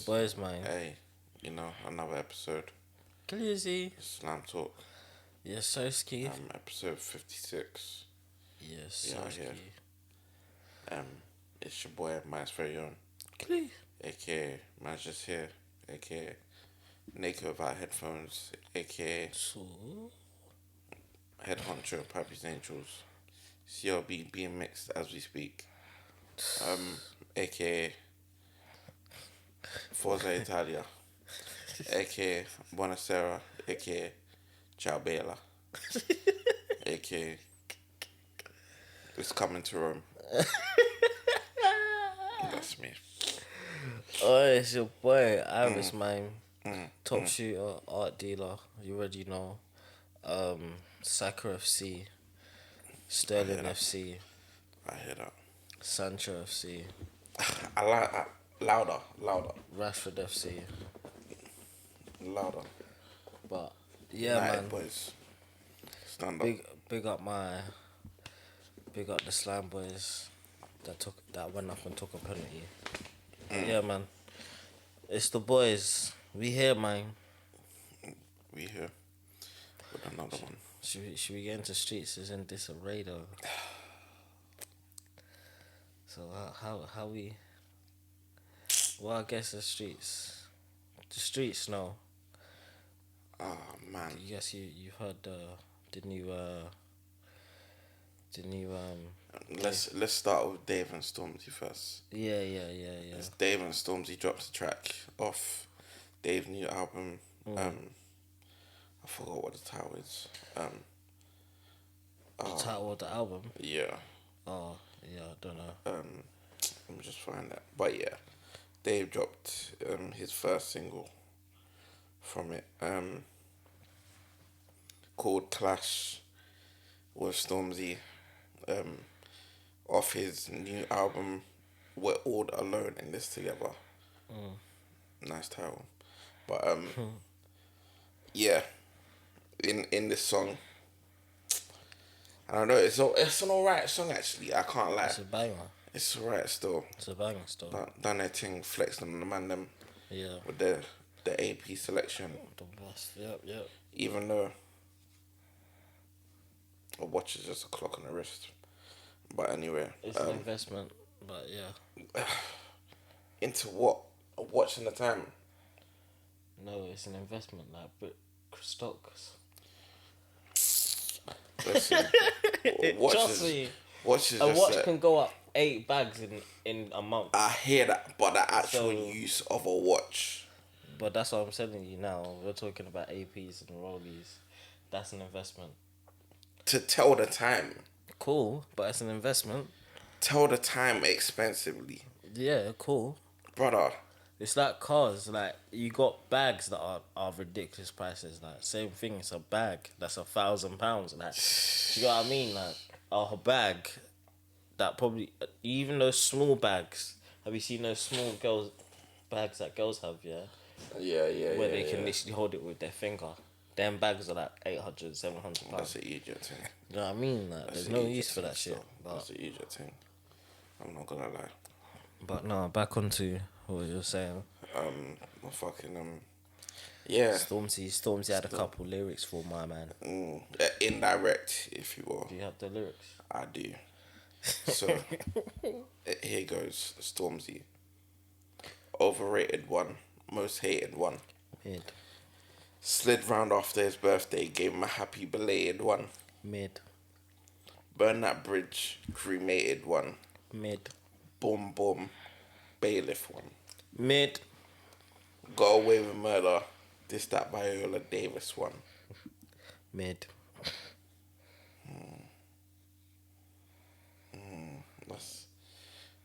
boys, man. Hey, another episode. Glizzy. Slam Talk. Yes, Soski. Episode 56. Yes, Yeah, Soski. Um, it's your boy, Man's very own. Glee. AKA, Man's just here. AKA, Naked without headphones. AKA, So, Head Honcho, Pappy's Angels. CLB being mixed as we speak. AKA, Forza Italia. AKA, Buonasera. AKA, Ciao Bella. AKA, it's coming to Rome. That's me. oh, it's your boy, Iris, man. Top shooter, art dealer. You already know. SAKA FC, Sterling that. FC, I hear that. Sancho FC, I like louder, Rashford FC. louder. But yeah, United man. boys, stand up. Big up the Slam boys that went up and took a penalty. Yeah, man. It's the boys. We here, man. We here with another one. Should we get into streets? Isn't this a radar? So how we? Well, I guess the streets. The streets, no. Oh man. I guess you've heard the new Let's start with Dave and Stormzy first. yeah. As Dave and Stormzy drops a track off Dave's new album. I forgot what the title is. The title of the album. Yeah. Oh yeah, I don't know. Let me just find that. But yeah, Dave dropped his first single from it. Called Clash with Stormzy. Off his new album, We're All Alone in This Together. Nice title. But yeah. In this song, I don't know, it's an alright song actually, I can't lie. It's a banger. It's alright still. It's a banger still. Done their thing, flexed on the man them. Yeah. With the AP selection. The best. Yep. Even though a watch is just a clock on the wrist. But anyway. It's an investment, but yeah. Into what? A watch in the time? No, it's an investment, like stocks. Listen, Trust me. Watches A just watch can go up 8 bags in a month. I hear that, but the actual So- use of a watch. But that's what I'm telling you now. We're talking about APs and rollies. That's an investment. To tell the time. Cool, but it's an investment. Tell the time expensively. Yeah, cool. Brother. It's like cars. Like, you got bags that are ridiculous prices. Like, same thing. It's a bag that's £1,000. Like, do you know what I mean? Like, a bag that probably, even those small bags. Have you seen those small bags that girls have? Yeah. Yeah. Where they can literally hold it with their finger. Them bags are like 800, 700 pounds. That's an idiot thing. You know what I mean? Like, there's no use for that shit. That's an idiot thing. I'm not gonna lie. But no, back onto what you were saying. Yeah. Stormzy had a couple lyrics for my man. Indirect, if you will. Do you have the lyrics? I do. So, here goes Stormzy. Overrated one, most hated one. Mid. Slid round after his birthday, gave him a happy belated one. Mid. Burn that bridge, cremated one. Mid. Boom, boom, bailiff one. Mid. Got away with murder, this that Viola Davis one. Mid.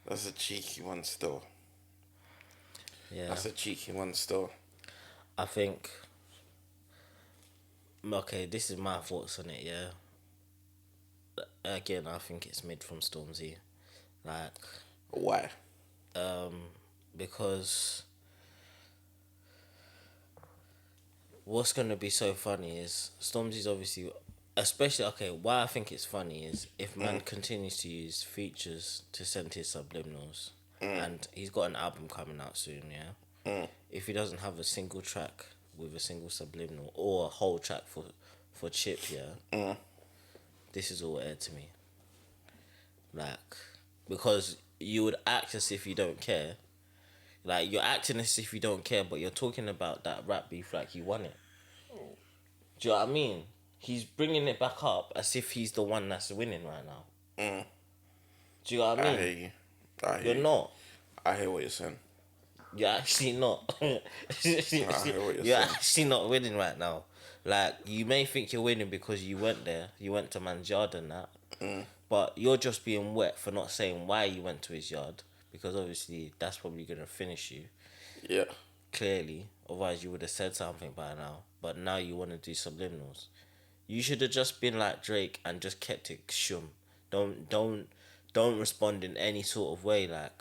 That's a cheeky one still. Yeah. That's a cheeky one still. I think. Okay, this is my thoughts on it. Yeah. Again, I think it's mid from Stormzy. Like. Why? Because what's gonna be so funny is Stormzy's obviously, especially why I think it's funny is if man continues to use features to send his subliminals, and he's got an album coming out soon, yeah. if he doesn't have a single track with a single subliminal or a whole track for Chip, yeah, this is all air to me. Like, because you would act as if you don't care. Like, you're acting as if you don't care, but you're talking about that rap beef like you won it. Do you know what I mean? He's bringing it back up as if he's the one that's winning right now. Do you know what I I mean? hear you. I hear You're you. not. I hear what you're saying. You're actually not. I hear what you're You're saying. actually not winning right now. Like, you may think you're winning because you went there. You went to man's yard and that. But you're just being wet for not saying why you went to his yard. Because obviously, that's probably going to finish you. Yeah. Clearly. Otherwise, you would have said something by now. But now you want to do subliminals. You should have just been like Drake and just kept it shum. Don't respond in any sort of way, like,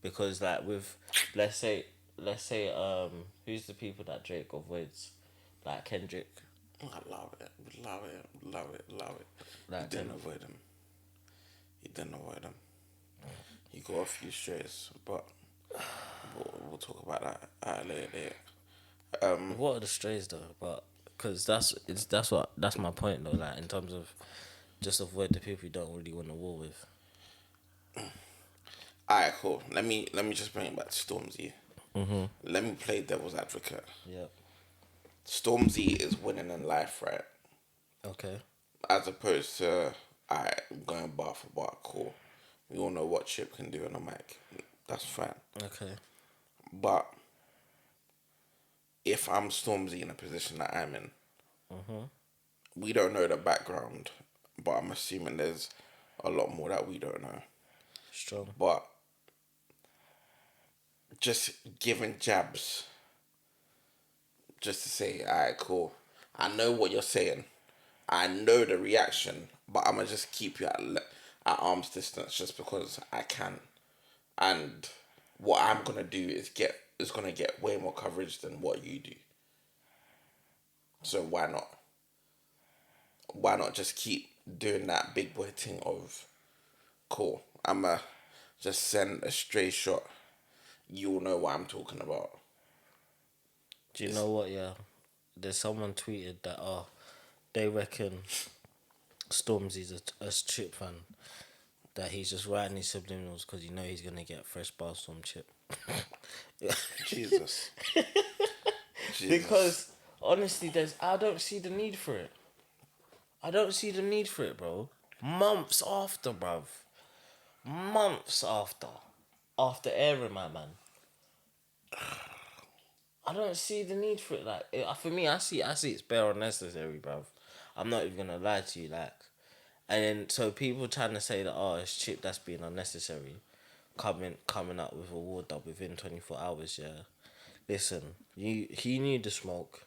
because like with let's say who's the people that Drake avoids, like Kendrick, I love it. Love it. Love it. Love it. Like You didn't avoid him. You didn't avoid him. You got a few strays, but we'll talk about that later. what are the strays though? But because that's my point though. Like in terms of just avoid the people you don't really want to war with. Alright, cool. Let me just bring it back to Stormzy. Let me play devil's advocate. Yeah. Stormzy is winning in life, right? Okay. As opposed to going bar for bar, cool. We all know what Chip can do on the mic. That's fine. Okay. But if I'm Stormzy in a position that I'm in, we don't know the background, but I'm assuming there's a lot more that we don't know. Strong. But just giving jabs, just to say, alright, cool. I know what you're saying. I know the reaction, but I'm gonna just keep you at arm's distance just because I can. And what I'm gonna do is gonna get way more coverage than what you do. So why not? Why not just keep doing that big boy thing of, cool, I'ma just send a stray shot. You'll know what I'm talking about. Do you know what? Yeah, there's someone tweeted that they reckon Stormzy's a Chip fan. That he's just writing these subliminals because you know he's gonna get fresh bars from Chip. Jesus. Because honestly, I don't see the need for it. I don't see the need for it, bro. Months after, bruv. Months after airing my man. I don't see the need for it. Like for me, I see it's bare unnecessary, bruv. I'm not even gonna lie to you, like. And then so people trying to say that it's Chip that's being unnecessary, coming up with a war dub within 24 hours. Yeah, listen, he knew the smoke.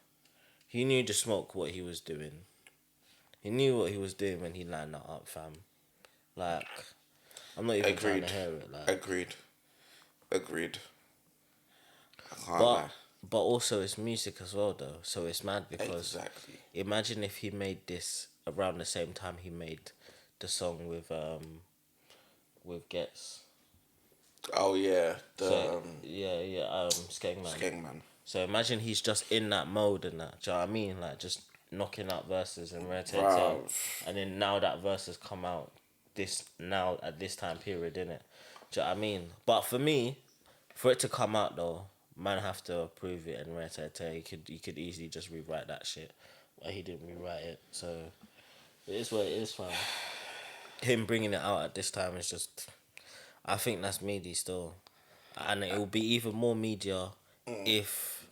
He knew the smoke what he was doing. He knew what he was doing when he lined that up, fam. Like, I'm not even trying to hear it. Like, Agreed. I can't lie. But also it's music as well though, so it's mad because Exactly. imagine if he made this around the same time he made the song with Gets. Oh yeah, Skengman. Skengman. So imagine he's just in that mode and that. Do you know what I mean? Like just knocking out verses and Bruv. and then now that verse has come out at this time period, innit? Do you know what I mean? But for me, for it to come out though, man have to approve it and he could easily just rewrite that shit. But he didn't rewrite it, so it is what it is, fam. Him bringing it out at this time is just, I think that's meaty still, and it will be even more media if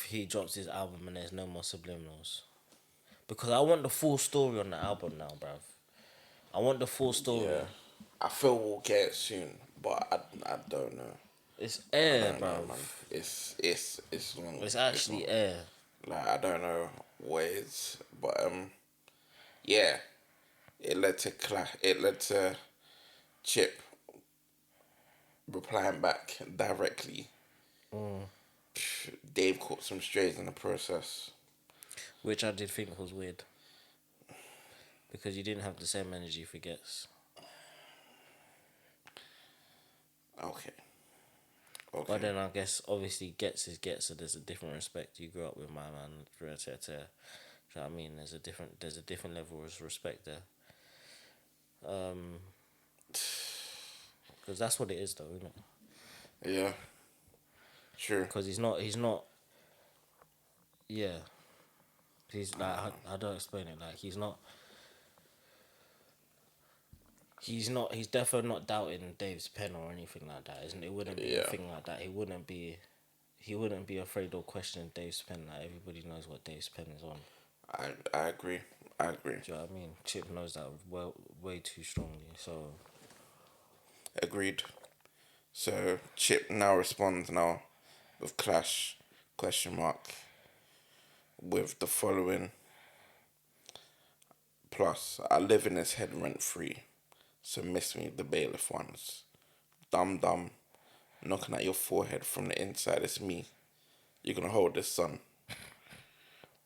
he drops his album and there's no more subliminals, because I want the full story on the album now, bruv. I want the full story. Yeah. I feel we'll get it soon, but I don't know. It's air, I don't know, bruv. man. It's long. It's actually long. air. Like I don't know what it is, but yeah, it led to Chip replying back directly. Dave caught some strays in the process, Which I did think was weird. Because you didn't have the same energy for Gets. Okay. Okay. But then I guess obviously gets is gets, so there's a different respect. You grew up with my man, do you know what I mean? There's a different level of respect there. Because that's what it is, though, isn't it? Yeah. True. Because he's not. Yeah, he's like I don't explain it. Like he's definitely not doubting Dave's pen or anything like that. Isn't it? Wouldn't be a Yeah. thing like that. He wouldn't be afraid of questioning Dave's pen. Like everybody knows what Dave's pen is on. I agree. I agree. Do you know what I mean? Chip knows that well, way too strongly. So Agreed. So Chip now responds now with Clash question mark with the following. Plus, I live in his head rent free, so miss me the bailiff ones. Dumb dumb, knocking at your forehead from the inside. It's me. You're gonna hold this, son.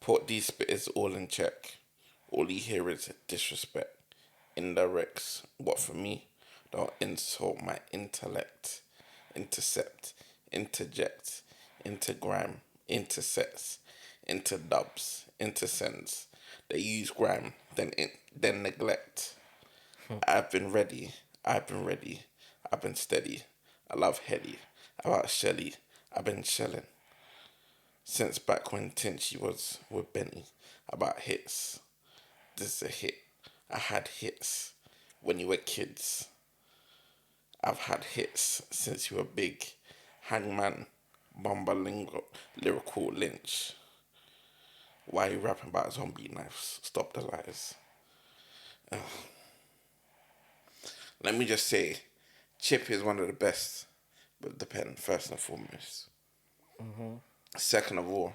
Put these spitters all in check. All you hear is disrespect. Indirects. What for me? Don't insult my intellect. Intercept. Interject. Intergram. Intersets. Interdubs. Intersends. They use gram, then neglect. I've been ready. I've been ready. I've been steady. I love Heady. About Shelly. I've been shelling. Since back when Tinchy was with Benny. About hits. This is a hit. I had hits when you were kids. I've had hits since you were big. Hangman, Bumbalingo, Lyrical Lynch. Why are you rapping about zombie knives? Stop the lies. Let me just say, Chip is one of the best with the pen, first and foremost. Second of all,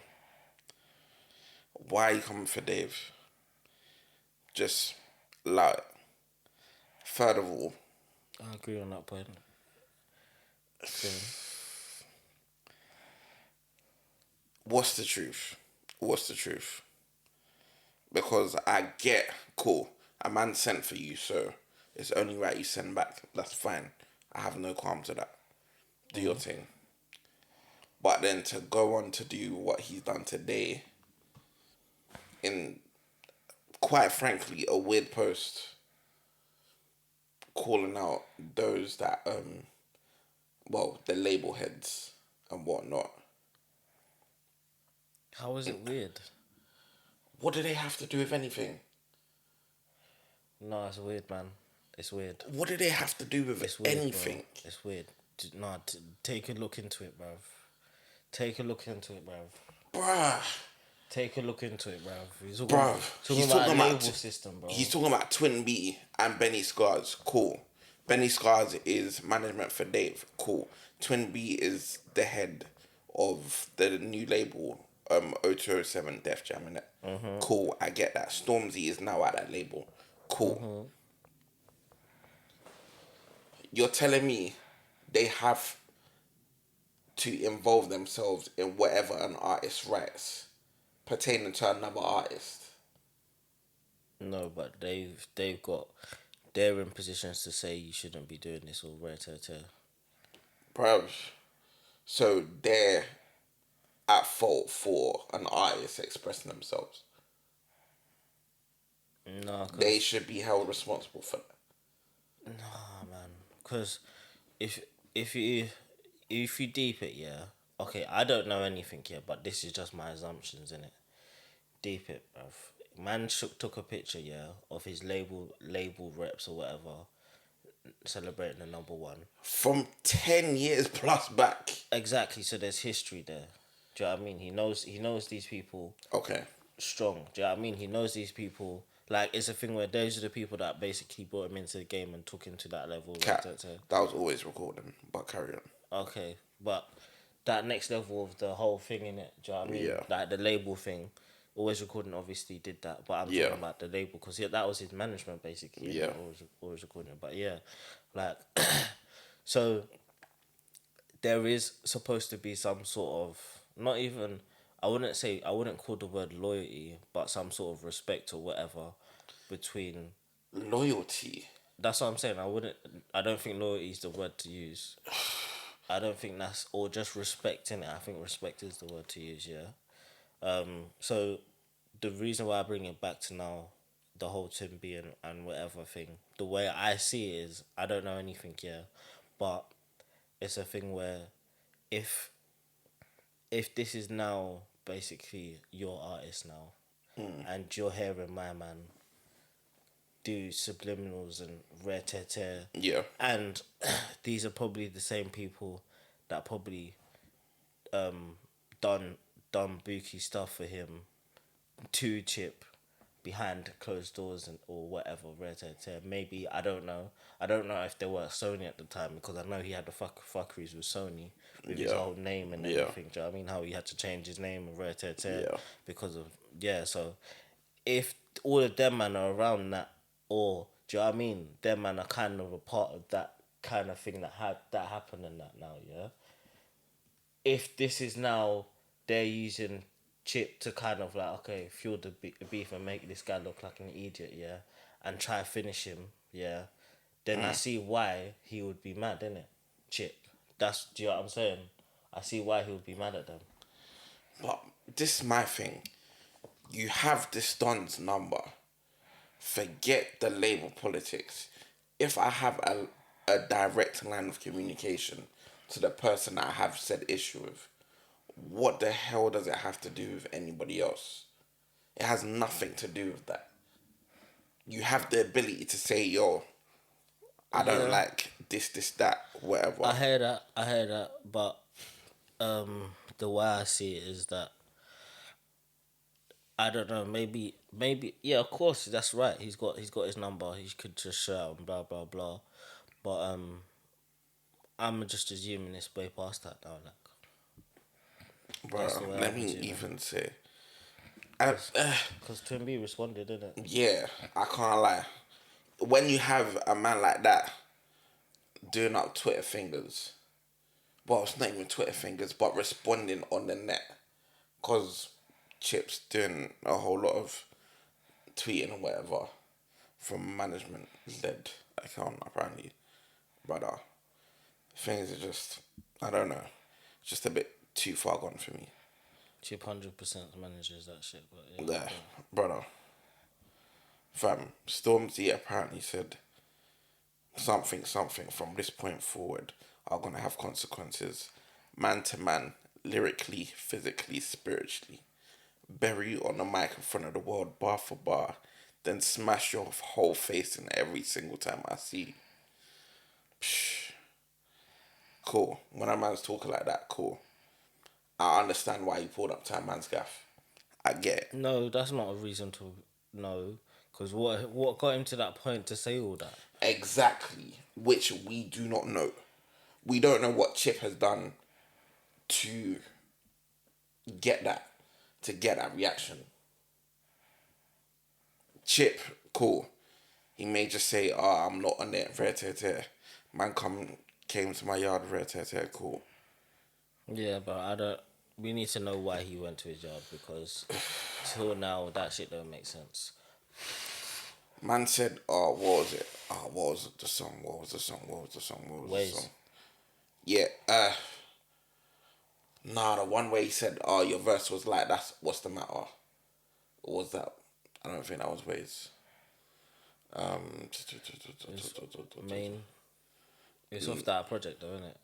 why are you coming for Dave? Just allow it. Third of all, I agree on that point. So, what's the truth? What's the truth? Because I get, cool, a man sent for you, so it's only right you send back. That's fine. I have no qualms with that. Do your thing. But then to go on to do what he's done today, in quite frankly a weird post, calling out those that the label heads and whatnot. how is it weird? What do they have to do with anything? No, it's weird, man. It's weird. What do they have to do with It's weird, anything? bro. It's weird. Take a look into it, bruv. Take a look into it, bruv. Bruh. Take a look into it, bruv. He's He's talking about talking a about label system, bro. He's talking about Twin B and Benny Scars. Cool. Benny Scars is management for Dave. Cool. Twin B is the head of the new label, 0207 Def Jam, innit? Cool. I get that. Stormzy is now at that label. Cool. You're telling me they have to involve themselves in whatever an artist writes pertaining to another artist. No, but they're in positions to say you shouldn't be doing this or rare. Bruv. So they're at fault for an artist expressing themselves. No, They should be held responsible for that. nah, man. Because if you deep it, yeah. Okay, I don't know anything yet, but this is just my assumptions, innit? Deep it, bruv. Man took a picture, yeah, of his label reps or whatever, celebrating the number one. From 10 years plus back. Exactly. So there's history there. Do you know what I mean? He knows these people Okay. strong. Do you know what I mean? He knows these people. Like, it's a thing where those are the people that basically brought him into the game and took him to that level. That was always recording, but carry on. Okay, but that next level of the whole thing in it, do you know what I mean? Yeah. Like the label thing, always recording obviously did that, but I'm Yeah. talking about the label because that was his management basically. Yeah. Always recording, but yeah, like so there is supposed to be some sort of not even I wouldn't call the word loyalty, but some sort of respect or whatever between. Loyalty. That's what I'm saying. I don't think loyalty is the word to use. I don't think that's or just respecting it. I think respect is the word to use. Yeah. So the reason why I bring it back to now, the whole Tim B and whatever thing, the way I see it is I don't know anything. Yeah, but it's a thing where if this is now basically your artist now, and you're hearing my man do subliminals and rare tear, Yeah. and these are probably the same people that probably done bookie stuff for him to Chip behind closed doors and or whatever rare tear. Maybe I don't know. I don't know if they were at Sony at the time because I know he had the fuckeries with Sony with his Yeah. whole name and Yeah. everything. Do you know what I mean? How he had to change his name and rare tear Yeah. because of so if all of them man are around that, or do you know what I mean? Them man are kind of a part of that kind of thing that had that happened and that now, yeah. If this is now they're using Chip to kind of like okay fuel the beef and make this guy look like an idiot, yeah, and try to finish him, yeah, then I see why he would be mad, innit? Chip. Do you know what I'm saying? I see why he would be mad at them. But this is my thing. You have this Don's number. Forget the label politics. If I have a direct line of communication to the person I have said issue with, what the hell does it have to do with anybody else? It has nothing to do with that. You have the ability to say, yo, I don't like this, that, whatever. I hear that, but the way I see it is that I don't know. Maybe, yeah. Of course, that's right. He's got his number. He could just shout and blah blah blah. But I'm just assuming it's way past that now. Like that's the Bro, way let I'm me assuming. even say, Because Twin B responded, didn't it? yeah, I can't lie. When you have a man like that doing up Twitter fingers, well, it's not even Twitter fingers, but responding on the net, because Chip's doing a whole lot of tweeting or whatever from management led account apparently. But things are just, I don't know, just a bit too far gone for me. Chip 100% manages that shit, but yeah. There, brother. Fam, Stormzy apparently said something from this point forward are gonna have consequences, man to man, lyrically, physically, spiritually. Bury you on the mic in front of the world, bar for bar, then smash your whole face in every single time I see you. Psh. Cool. When a man's talking like that, cool. I understand why he pulled up to a man's gaff. I get it. No, that's not a reason to know. Because what got him to that point to say all that? Exactly. Which we do not know. We don't know what Chip has done to get that, reaction. Chip, cool. He may just say, "Oh, I'm not on there, rare tear. Man came to my yard, rare tear, cool." Yeah, but I don't. We need to know why he went to his yard because till now that shit don't make sense. Man said, "Oh, what was it? Oh, what was the song? What was the song? What was the song? What was Ways. the song?" Yeah, nah, the one where he said, "Oh, your verse was like that's what's the matter?" Or was that? I don't think that was Ways. Main. It's off that project though, isn't it?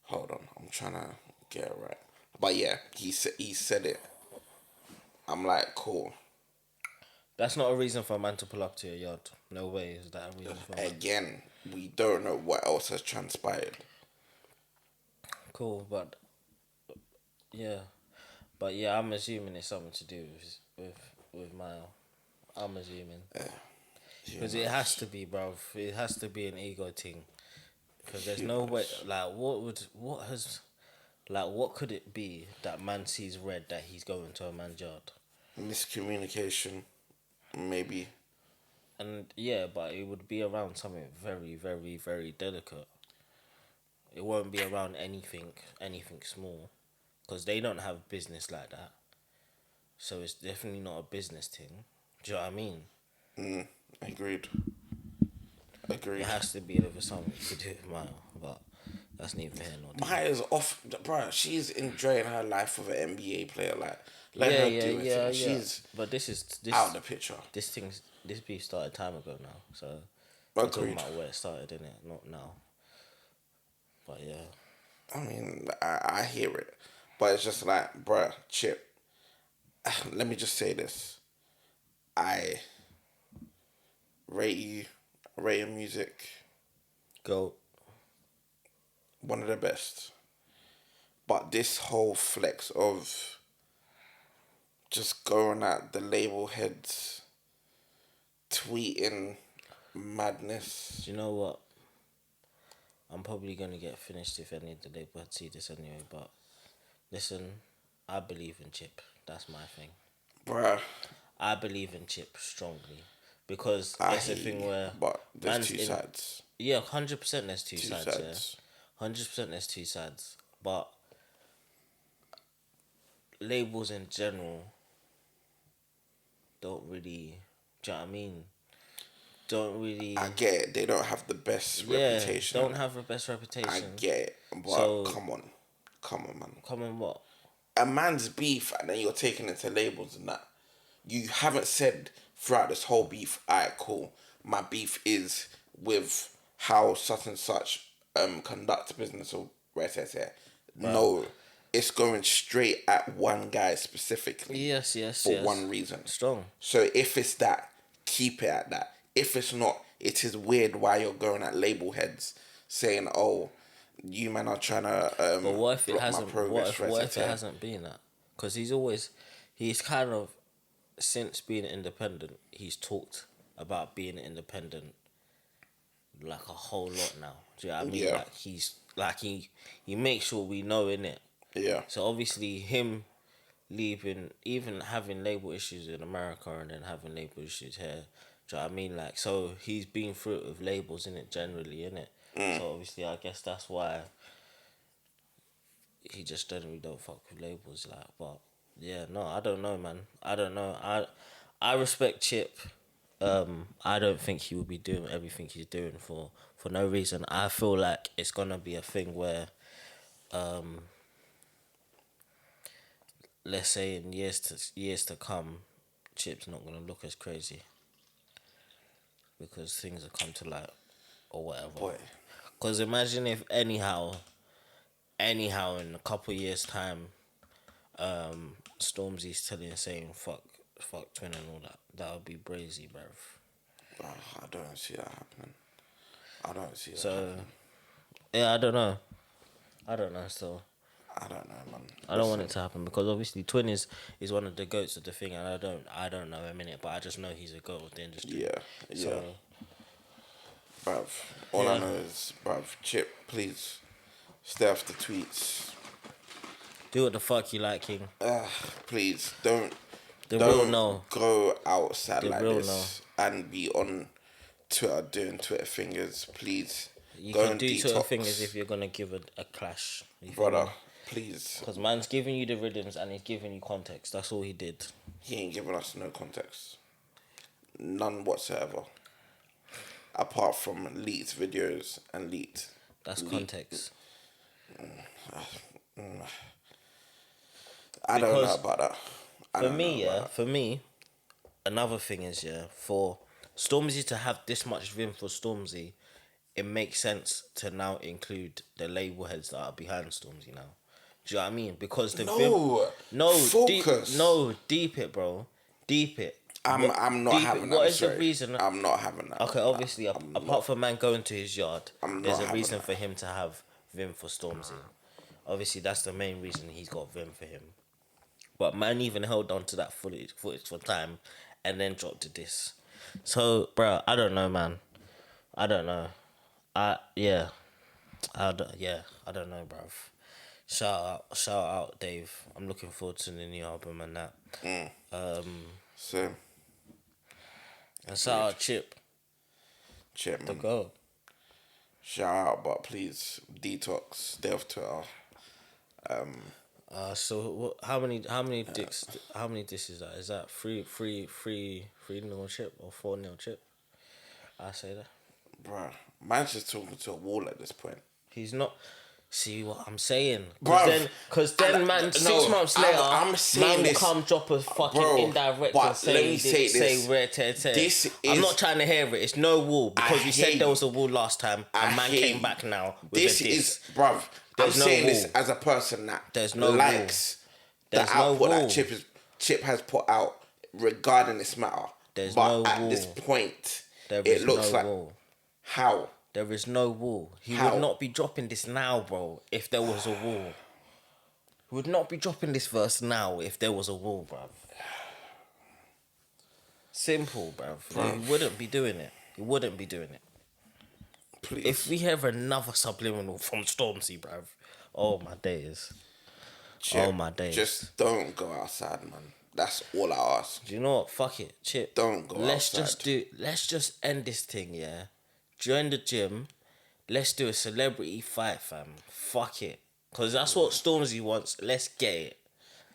Hold on, I'm trying to get it right. But yeah, he said it. I'm like, cool. That's not a reason for a man to pull up to your yard. No way is that a reason for a man. Again, we don't know what else has transpired. Cool, but yeah, I'm assuming it's something to do with Mile. I'm assuming because it has to be, bro. It has to be an ego thing. Because there's no way. Like, what could it be that man sees red that he's going to a man's yard? Miscommunication, maybe. And yeah, but it would be around something very, very, very delicate. It won't be around anything small, because they don't have business like that. So it's definitely not a business thing. Do you know what I mean? Agreed. It has to be over something to do with Mile. But That's neither here nor there. Maya's off, bro. She's enjoying her life with an NBA player. Like, let her do it. Yeah. She's But this out of the picture. this beef started time ago now. So we're talking Agreed. about where it started, innit? Not now. But yeah. I mean, I hear it, but it's just like, bruh, Chip. Let me just say this: I rate you, rate your music, Go. one of the best. But this whole flex of just going at the label heads, tweeting madness. Do you know what? I'm probably gonna get finished if any of the label had see this anyway, but listen, I believe in Chip. That's my thing. Bruh, I believe in Chip strongly. Because I it's a hear thing you, where but there's man's two in, sides. yeah, 100% there's two Two sides, sides. yeah. 100% there's two sides. But labels in general don't really, do you know what I mean? Don't really, I get it. They don't have the best yeah, reputation. don't have the best I reputation. get it, but So, come on, man. come on, what? A man's beef, and then you're taking it to labels and that. You haven't said throughout this whole beef, alright, cool. My beef is with how such and such conduct business or whatever. No, it's going straight at one guy specifically. Yes, For one reason. Strong. So if it's that, keep it at that. If it's not, it is weird why you're going at label heads saying, "Oh, you man are trying to But what if it block my hasn't? progress." What if it hasn't been that? Because he's kind of, since being independent, he's talked about being independent like a whole lot now. Do you know what I mean? Yeah. Like he makes sure we know in it. Yeah. So obviously him leaving, even having label issues in America and then having label issues here. Do you know what I mean? Like, so he's been through it with labels in it generally, in it. So obviously I guess that's why he just generally don't fuck with labels, like. But yeah, no, I don't know, man. I don't know. I respect Chip. I don't think he will be doing everything he's doing for no reason. I feel like it's gonna be a thing where, let's say in years to come, Chip's not gonna look as crazy because things have come to light or whatever. Boy. Because imagine if anyhow in a couple years time, Stormzy's saying fuck twin and all that. That would be brazy, bruv. I don't see that happening. I don't see that So happening. yeah, I don't know. Still, I don't know, man. I don't want it to happen because obviously Twin is one of the goats of the thing, and I don't know him in it, but I just know he's a goat of the industry. Yeah, So, bruv. All I Yeah. know is, bruv, Chip, please stay off the tweets. do what the fuck you like, King. Please don't The real don't no. go outside The like real this and be on Twitter doing Twitter fingers. Please You go can and do detox, certain things if you're gonna give a clash, brother. Please, Because man's giving you the rhythms and he's giving you context. That's all he did. he ain't giving us no context, none whatsoever. Apart from leaked videos and leaked. That's context. I don't know Because about that. For me, another thing is, for Stormzy to have this much vim for Stormzy, it makes sense to now include the label heads that are behind Stormzy now. Do you know what I mean? Because the deep it, bro, deep it. I'm not having that. What is the reason? I'm not having that. Okay, obviously, apart from man going to his yard, I'm there's not a having reason that. for him to have vim for Stormzy. Obviously, that's the main reason he's got vim for him. But man even held on to that footage for time and then dropped to this. So, bro, I don't know, man. I don't know. I don't know, bruv. Shout out, Dave. I'm looking forward to the new album and that. So, And shout out Chip, Chip, the man. go. Shout out, but please detox. Stay off Twitter. How many discs is that? Is that 3-0 Chip or 4-0 Chip? I say that. Bruh, man's just talking to a wall at this point. He's not. See what I'm saying? Bruv, Because then, man, 6 months later, I'm saying man will this, come drop a fucking bro, indirect but and say, let me say this. rare tear. This I'm is- not trying to hear it. It's no wall because we said there was a wall last time, and man came back now with this a diss. is, bruv. I'm There's no saying this wall. as a person that There's no likes the There's no output wall. that Chip has put out regarding this matter. There's but no at wall. this point, There it is looks no like wall. how. There is no wall. He How? would not be dropping this now, bro, if there was a wall. He would not be dropping this verse now if there was a wall, bruv. Simple, bruv. He wouldn't be doing it. He wouldn't be doing it. Please. If we have another subliminal from Stormzy, bruv. Oh, my days. Chip, oh, my days. Just don't go outside, man. That's all I ask. Do you know what? Fuck it. Chip. Don't go Let's outside. let's just end this thing, yeah? Join the gym. Let's do a celebrity fight, fam. Fuck it. Because that's what Stormzy wants. Let's get it.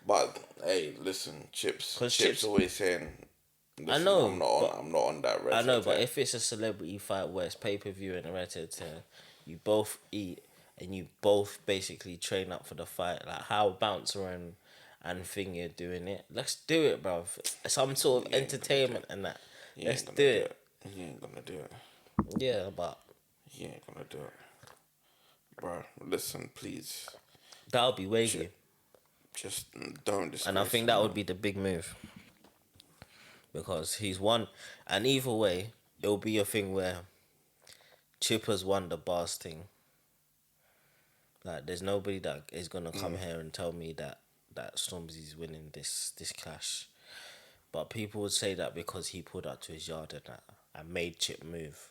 But hey, listen, Chips Chips always saying, I know. I'm not on that red. I know, but if it's a celebrity fight where it's pay-per-view and a red tear, you both eat and you both basically train up for the fight. Like how Bouncer and Thing you're doing it. Let's do it, bruv. Some sort of entertainment and that. Let's do it. You ain't gonna do it. Yeah, but You ain't gonna do it. Bro, listen, please. that would be wavy. Just don't disgrace And I think him, that man. would be the big move. Because he's won. And either way, it'll be a thing where Chipper's won the bars thing. Like, there's nobody that is going to come here and tell me that Stormzy's winning this clash. But people would say that because he pulled out to his yard and that and made Chip move.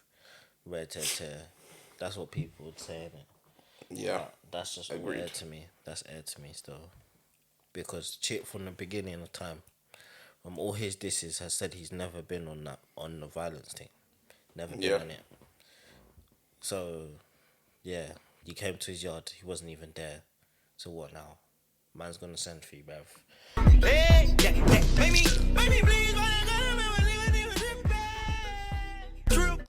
Red tear. That's what people would say, innit? Yeah. But that's just all air to me. That's air to me still. Because Chip from the beginning of time, from all his disses, has said he's never been on the violence thing. Never been on it. So, yeah, you came to his yard, he wasn't even there. So what now? Man's gonna send for you, bruv. Hey, yeah, make me please.